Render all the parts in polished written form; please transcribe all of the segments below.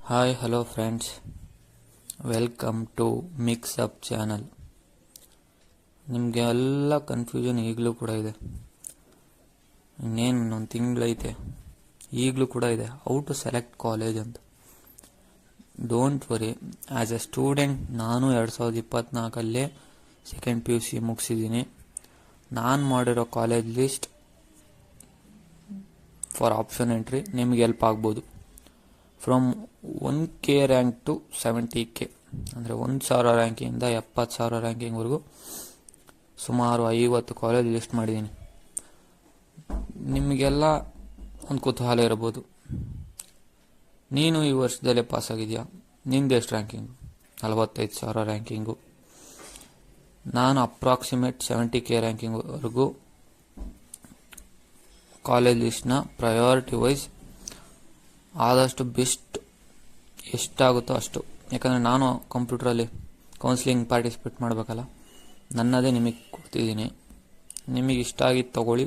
Hi hello friends, welcome to mix up channel. ನಿಮಗೆ ಎಲ್ಲ confusion ಈಗಲೂ ಕೂಡ ಇದೆ. ಇನ್ನೇನು ಒಂದು ತಿಂಗಳೈತೆ, ಈಗಲೂ ಕೂಡ ಇದೆ, ಹೌ ಟು ಸೆಲೆಕ್ಟ್ ಕಾಲೇಜ್ ಅಂತ. Don't worry, as a student ನಾನು 2024 ಸೆಕೆಂಡ್ PUC ಮುಗಿಸಿದ್ದೀನಿ. ನಾನು ಮಾಡಿರೋ college list for option entry ನಿಮಗೆ ಹೆಲ್ಪ್ ಆಗ್ಬೋದು. From 1K rank to 70K, ಅಂದರೆ 1,000 ರ್ಯಾಂಕಿಂದ 70,000 ರ್ಯಾಂಕಿಂಗ್ವರೆಗೂ ಸುಮಾರು 50 ಕಾಲೇಜ್ ಲಿಸ್ಟ್ ಮಾಡಿದ್ದೀನಿ. ನಿಮಗೆಲ್ಲ ಒಂದು ಕುತೂಹಲ ಇರ್ಬೋದು, ನೀನು ಈ ವರ್ಷದಲ್ಲೇ ಪಾಸಾಗಿದೆಯಾ, ನಿಂದು ಎಷ್ಟು ರ್ಯಾಂಕಿಂಗು? 45,000 ರ್ಯಾಂಕಿಂಗು. ನಾನು ಅಪ್ರಾಕ್ಸಿಮೇಟ್ 70K ರ್ಯಾಂಕಿಂಗ್ವರೆಗೂ ಕಾಲೇಜ್ ಲಿಸ್ಟ್ನ ಪ್ರಯಾರಿಟಿ ವೈಸ್ ಆದಷ್ಟು ಬೆಸ್ಟ್ ಎಷ್ಟಾಗುತ್ತೋ ಅಷ್ಟು. ಯಾಕಂದರೆ ನಾನು ಕಂಪ್ಯೂಟ್ರಲ್ಲಿ ಕೌನ್ಸಿಲಿಂಗ್ ಪಾರ್ಟಿಸಿಪೇಟ್ ಮಾಡಬೇಕಲ್ಲ, ನನ್ನದೇ ನಿಮಗೆ ಕೊಡ್ತಿದ್ದೀನಿ. ನಿಮಗೆ ಇಷ್ಟ ಆಗಿದ್ದು ತಗೊಳ್ಳಿ.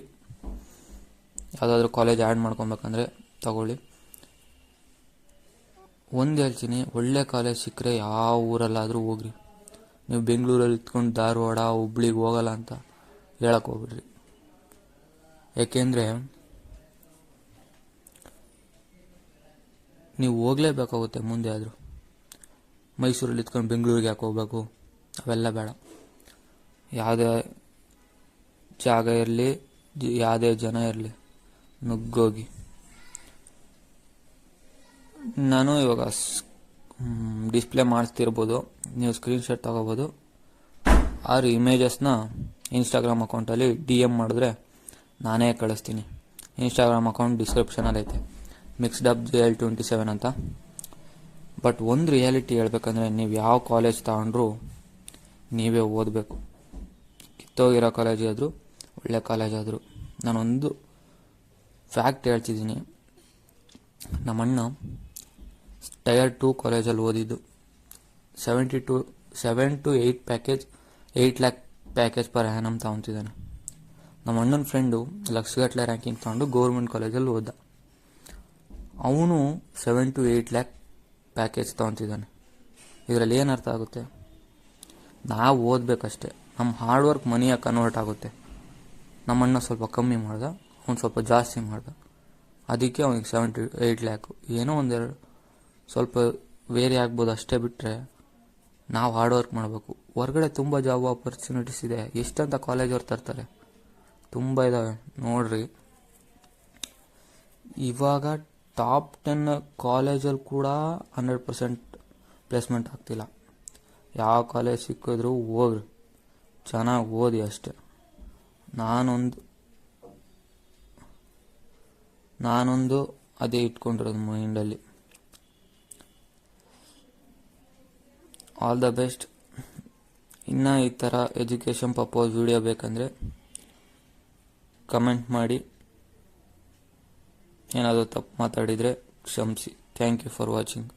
ಯಾವುದಾದ್ರೂ ಕಾಲೇಜ್ ಆ್ಯಡ್ ಮಾಡ್ಕೊಬೇಕಂದ್ರೆ ತಗೊಳ್ಳಿ. ಒಂದು ಹೇಳ್ತೀನಿ, ಒಳ್ಳೆ ಕಾಲೇಜ್ ಸಿಕ್ಕರೆ ಯಾವ ಊರಲ್ಲಾದರೂ ಹೋಗ್ರಿ. ನೀವು ಬೆಂಗಳೂರಲ್ಲಿ ಇತ್ಕೊಂಡು ಧಾರವಾಡ ಹುಬ್ಳಿಗೆ ಹೋಗಲ್ಲ ಅಂತ ಹೇಳಕ್ಕೆ ಹೋಗ್ಬಿಡ್ರಿ. ಯಾಕೆಂದರೆ ನೀವು ಹೋಗಲೇಬೇಕಾಗುತ್ತೆ ಮುಂದೆ. ಆದರೂ ಮೈಸೂರಲ್ಲಿ ಇತ್ಕೊಂಡು ಬೆಂಗಳೂರಿಗೆ ಯಾಕೆ ಹೋಗ್ಬೇಕು? ಅವೆಲ್ಲ ಬೇಡ. ಯಾವುದೇ ಜಾಗ ಇರಲಿ, ಯಾವುದೇ ಜನ ಇರಲಿ, ನುಗ್ಗೋಗಿ. ನಾನು ಇವಾಗ ಡಿಸ್ಪ್ಲೇ ಮಾಡಿಸ್ತಿರ್ಬೋದು, ನೀವು ಸ್ಕ್ರೀನ್ಶಾಟ್ ತಗೋಬೋದು. ಆರು ಇಮೇಜಸ್ನ ಇನ್ಸ್ಟಾಗ್ರಾಮ್ ಅಕೌಂಟಲ್ಲಿ DM ಮಾಡಿದ್ರೆ ನಾನೇ ಕಳಿಸ್ತೀನಿ. ಇನ್ಸ್ಟಾಗ್ರಾಮ್ ಅಕೌಂಟ್ ಡಿಸ್ಕ್ರಿಪ್ಷನಲ್ಲಿ ಐತೆ, mixedupJL27 ಅಂತ. ಬಟ್ ಒಂದು ರಿಯಾಲಿಟಿ ಹೇಳ್ಬೇಕಂದ್ರೆ, ನೀವು ಯಾವ ಕಾಲೇಜ್ ತಗೊಂಡ್ರೂ ನೀವೇ ಓದಬೇಕು. ಕಿತ್ತೋಗಿರೋ ಕಾಲೇಜ್ ಆದರೂ ಒಳ್ಳೆ ಕಾಲೇಜ್ ಆದರೂ. ನಾನೊಂದು ಫ್ಯಾಕ್ಟ್ ಹೇಳ್ತಿದ್ದೀನಿ. ನಮ್ಮಣ್ಣ Tier 2 ಕಾಲೇಜಲ್ಲಿ ಓದಿದ್ದು. 7 to 8 package, 8 lakh package per annum ತಗೊತಿದ್ದಾನೆ. ನಮ್ಮ ಅಣ್ಣನ ಫ್ರೆಂಡು ಲಕ್ಷಗಟ್ಟಲೆ ರ್ಯಾಂಕಿಂಗ್ ತಗೊಂಡು ಗೌರ್ಮೆಂಟ್ ಕಾಲೇಜಲ್ಲಿ ಓದ. ಅವನು 7 to 8 lakh ಪ್ಯಾಕೇಜ್ ತೊಗೊತಿದ್ದಾನೆ. ಇದರಲ್ಲಿ ಏನು ಅರ್ಥ ಆಗುತ್ತೆ? ನಾವು ಓದಬೇಕಷ್ಟೆ, ನಮ್ಮ ಹಾರ್ಡ್ ವರ್ಕ್ ಮನಿಯಾಗಿ ಕನ್ವರ್ಟ್ ಆಗುತ್ತೆ. ನಮ್ಮಣ್ಣ ಸ್ವಲ್ಪ ಕಮ್ಮಿ ಮಾಡ್ದ, ಅವ್ನು ಸ್ವಲ್ಪ ಜಾಸ್ತಿ ಮಾಡ್ದ, ಅದಕ್ಕೆ ಅವನಿಗೆ 7 to 8 lakh. ಏನೋ ಒಂದೆರಡು ಸ್ವಲ್ಪ ವೇರಿ ಆಗ್ಬೋದು ಅಷ್ಟೇ. ಬಿಟ್ಟರೆ ನಾವು ಹಾರ್ಡ್ ವರ್ಕ್ ಮಾಡಬೇಕು. ಹೊರಗಡೆ ತುಂಬ ಜಾಬ್ ಆಪರ್ಚುನಿಟೀಸ್ ಇದೆ. ಎಷ್ಟಂತ ಕಾಲೇಜವ್ರು ತರ್ತಾರೆ, ತುಂಬ ಇದ್ದಾವೆ ನೋಡ್ರಿ. ಇವಾಗ ಟಾಪ್ 10 ಕಾಲೇಜಲ್ಲಿ ಕೂಡ 100% ಪ್ಲೇಸ್ಮೆಂಟ್ ಆಗ್ತಿಲ್ಲ. ಯಾವ ಕಾಲೇಜ್ ಸಿಕ್ಕಿದ್ರೂ ಹೋಗ್ರಿ, ಚೆನ್ನಾಗಿ ಓದಿ ಅಷ್ಟೆ. ನಾನೊಂದು ಅದೇ ಇಟ್ಕೊಂಡಿರೋದು ಮೈಂಡಲ್ಲಿ. All the best. ಇನ್ನು ಈ ಥರ ಎಜುಕೇಷನ್ ಪರ್ಪಸ್ ವಿಡಿಯೋ ಬೇಕಂದರೆ ಕಮೆಂಟ್ ಮಾಡಿ. ಏನಾದರೂ ತಪ್ಪು ಮಾತಾಡಿದರೆ ಕ್ಷಮಿಸಿ. Thank you for watching.